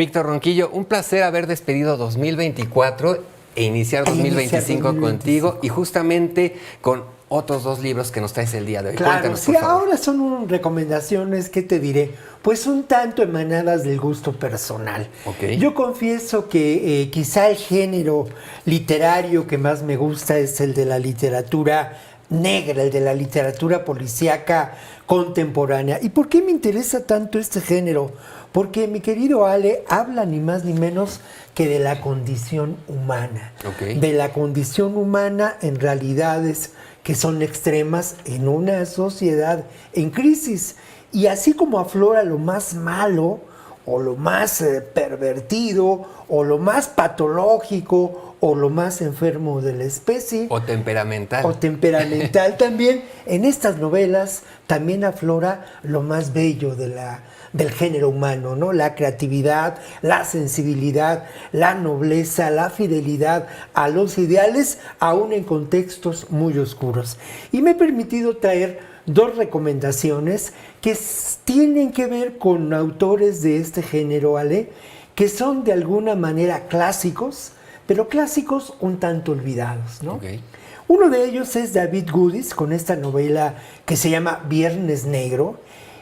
Víctor Ronquillo, un placer haber despedido 2024 e iniciar 2025 contigo y justamente con otros dos libros que nos traes el día de hoy. Claro, Cuéntanos, sí, por favor. ahora son recomendaciones, ¿qué te diré? Pues un tanto emanadas del gusto personal. Ok. Yo confieso que quizá el género literario que más me gusta es el de la literatura negra, el de la literatura policíaca contemporánea. ¿Y por qué me interesa tanto este género? Porque mi querido Ale habla ni más ni menos que de la condición humana. Ok. De la condición humana en realidades que son extremas en una sociedad en crisis. Y así como aflora lo más malo, o lo más pervertido, o lo más patológico, o lo más enfermo de la especie. O temperamental. O temperamental también. En estas novelas también aflora lo más bello del género humano, ¿no? La creatividad, la sensibilidad, la nobleza, la fidelidad a los ideales, aún en contextos muy oscuros. Y me he permitido traer dos recomendaciones que tienen que ver con autores de este género, Ale, que son de alguna manera clásicos, pero clásicos un tanto olvidados, ¿no? Okay. Uno de ellos es David Goodis, con esta novela que se llama Viernes Negro,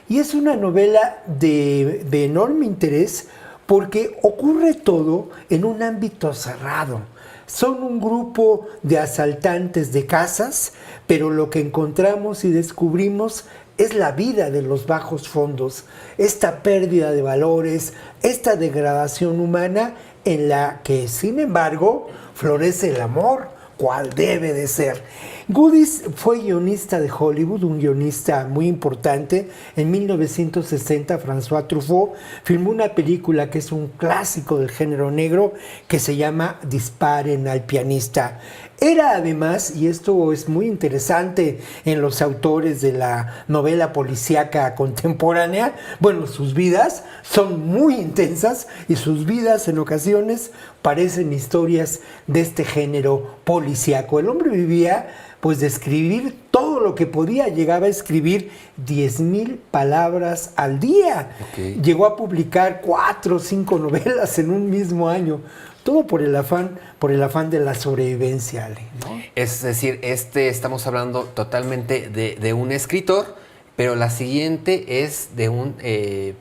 y es una novela de enorme interés porque ocurre todo en un ámbito cerrado. Son un grupo de asaltantes de casas, pero lo que encontramos y descubrimos es la vida de los bajos fondos, esta pérdida de valores, esta degradación humana en la que, sin embargo, florece el amor, cual debe de ser. Goodis fue guionista de Hollywood, un guionista muy importante. En 1960, François Truffaut filmó una película que es un clásico del género negro que se llama Disparen al pianista. Era además, y esto es muy interesante en los autores de la novela policíaca contemporánea, bueno, sus vidas son muy intensas y sus vidas en ocasiones parecen historias de este género policíaco. El hombre vivía pues de escribir todo lo que podía, llegaba a escribir 10,000 palabras al día. Okay. Llegó a publicar 4 o 5 novelas en un mismo año. Todo por el afán de la sobrevivencia, Ale, ¿no? Es decir, estamos hablando totalmente de un escritor, pero la siguiente es de un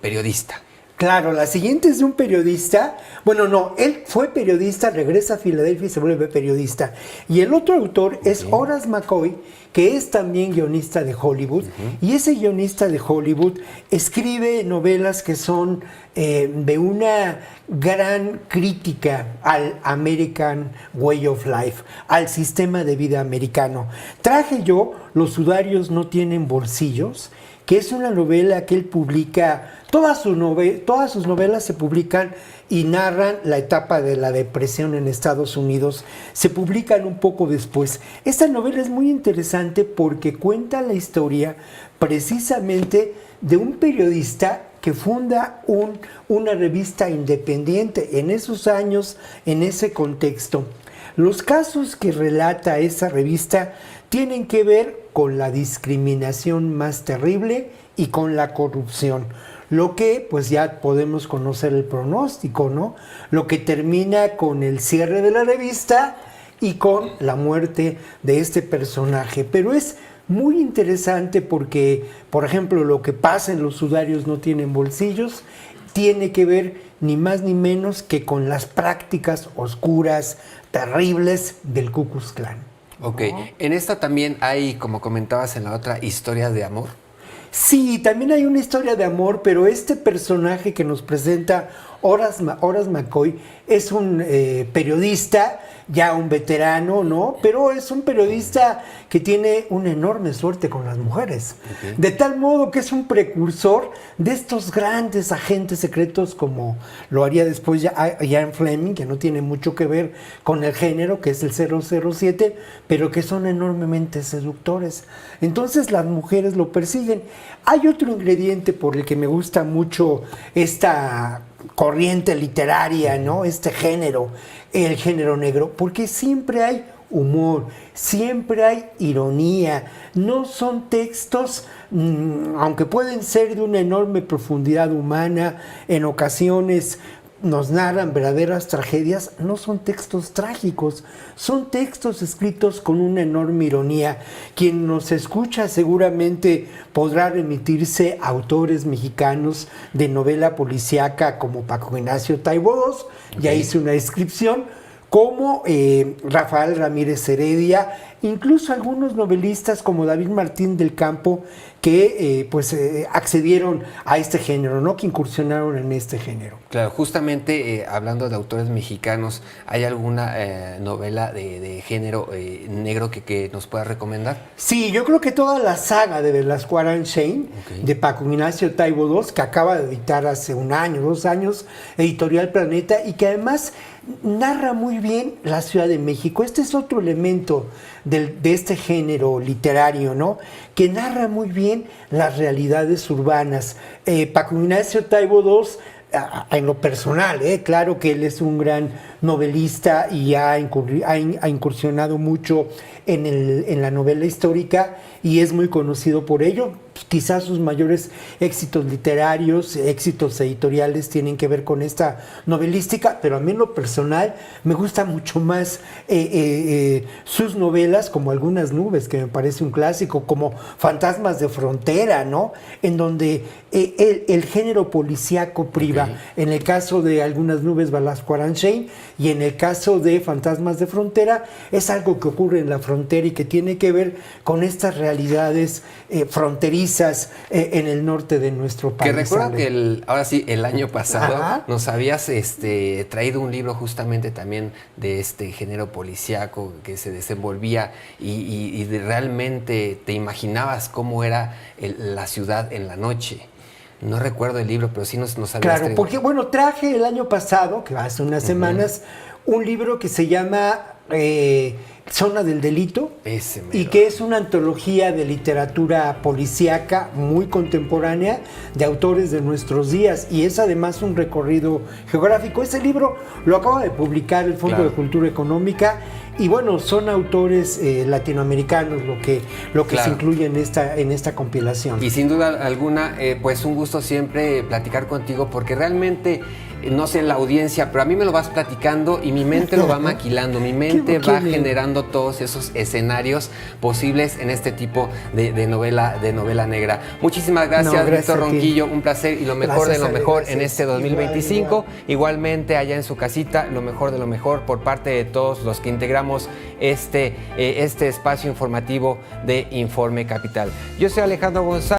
periodista. Claro, la siguiente es de un periodista. Bueno, no, él fue periodista, regresa a Filadelfia y se vuelve periodista. Y el otro autor es Horace McCoy, que es también guionista de Hollywood. Y ese guionista de Hollywood escribe novelas que son de una gran crítica al American Way of Life, al sistema de vida americano. Traje yo Los sudarios no tienen bolsillos, que es una novela que él publica. Todas sus novelas se publican y narran la etapa de la depresión en Estados Unidos. Se publican un poco después. Esta novela es muy interesante porque cuenta la historia precisamente de un periodista que funda una revista independiente en esos años, en ese contexto. Los casos que relata esa revista tienen que ver con la discriminación más terrible y con la corrupción. Lo que, pues ya podemos conocer el pronóstico, ¿no? Lo que termina con el cierre de la revista y con la muerte de este personaje. Pero es muy interesante porque, por ejemplo, lo que pasa en Los sudarios no tienen bolsillos tiene que ver ni más ni menos que con las prácticas oscuras, terribles del Ku Klux Klan. Ok, en esta también hay, como comentabas en la otra, historias de amor. Sí, también hay una historia de amor, pero este personaje que nos presenta Horace McCoy es un periodista, ya un veterano, ¿no? Pero es un periodista que tiene una enorme suerte con las mujeres. Okay. De tal modo que es un precursor de estos grandes agentes secretos como lo haría después Ian Fleming, que no tiene mucho que ver con el género, que es el 007, pero que son enormemente seductores. Entonces las mujeres lo persiguen. Hay otro ingrediente por el que me gusta mucho esta corriente literaria, ¿no? Este género, el género negro, porque siempre hay humor, siempre hay ironía. No son textos, aunque pueden ser de una enorme profundidad humana, en ocasiones nos narran verdaderas tragedias, no son textos trágicos, son textos escritos con una enorme ironía. Quien nos escucha seguramente podrá remitirse a autores mexicanos de novela policíaca como Paco Ignacio Taibo II, ya hice una descripción, como Rafael Ramírez Heredia, incluso algunos novelistas como David Martín del Campo, que accedieron a este género, ¿no? Que incursionaron en este género. Claro, justamente hablando de autores mexicanos, ¿hay alguna novela de género negro que nos puedas recomendar? Sí, yo creo que toda la saga de Velasco Aranchain, de Paco Ignacio Taibo II, que acaba de editar hace 1 año, 2 años, Editorial Planeta, y que además narra muy bien la Ciudad de México. Este es otro elemento de este género literario, ¿no? Que narra muy bien las realidades urbanas. Paco Ignacio Taibo II, en lo personal, claro que él es un gran novelista y ha incursionado mucho en la novela histórica y es muy conocido por ello. Quizás sus mayores éxitos literarios, éxitos editoriales tienen que ver con esta novelística, pero a mí en lo personal me gusta mucho más sus novelas, como Algunas nubes, que me parece un clásico, como Fantasmas de frontera, ¿no? En donde el género policíaco priva. En el caso de Algunas nubes, Velasco Aranchain, y en el caso de Fantasmas de frontera, es algo que ocurre en la frontera y que tiene que ver con estas realidades fronterizas en el norte de nuestro país. Que recuerdo que ahora sí, el año pasado nos habías traído un libro justamente también de este género policíaco que se desenvolvía y realmente te imaginabas cómo era la ciudad en la noche. No recuerdo el libro, pero sí nos habías Claro, traído. porque bueno, traje el año pasado, que hace unas semanas, un libro que se llama Zona del Delito, y que es una antología de literatura policíaca muy contemporánea de autores de nuestros días, y es además un recorrido geográfico. Ese libro lo acaba de publicar el Fondo de Cultura Económica, y bueno, son autores latinoamericanos lo que se incluye en esta compilación. Y sin duda alguna, pues un gusto siempre platicar contigo, porque realmente, no sé la audiencia, pero a mí me lo vas platicando y mi mente lo va maquilando, mi mente va generando todos esos escenarios posibles en este tipo de novela negra. Muchísimas gracias, Víctor Ronquillo, un placer y lo mejor de lo mejor en este 2025. Igualmente allá en su casita, lo mejor de lo mejor por parte de todos los que integramos este espacio informativo de Informe Capital. Yo soy Alejandro González.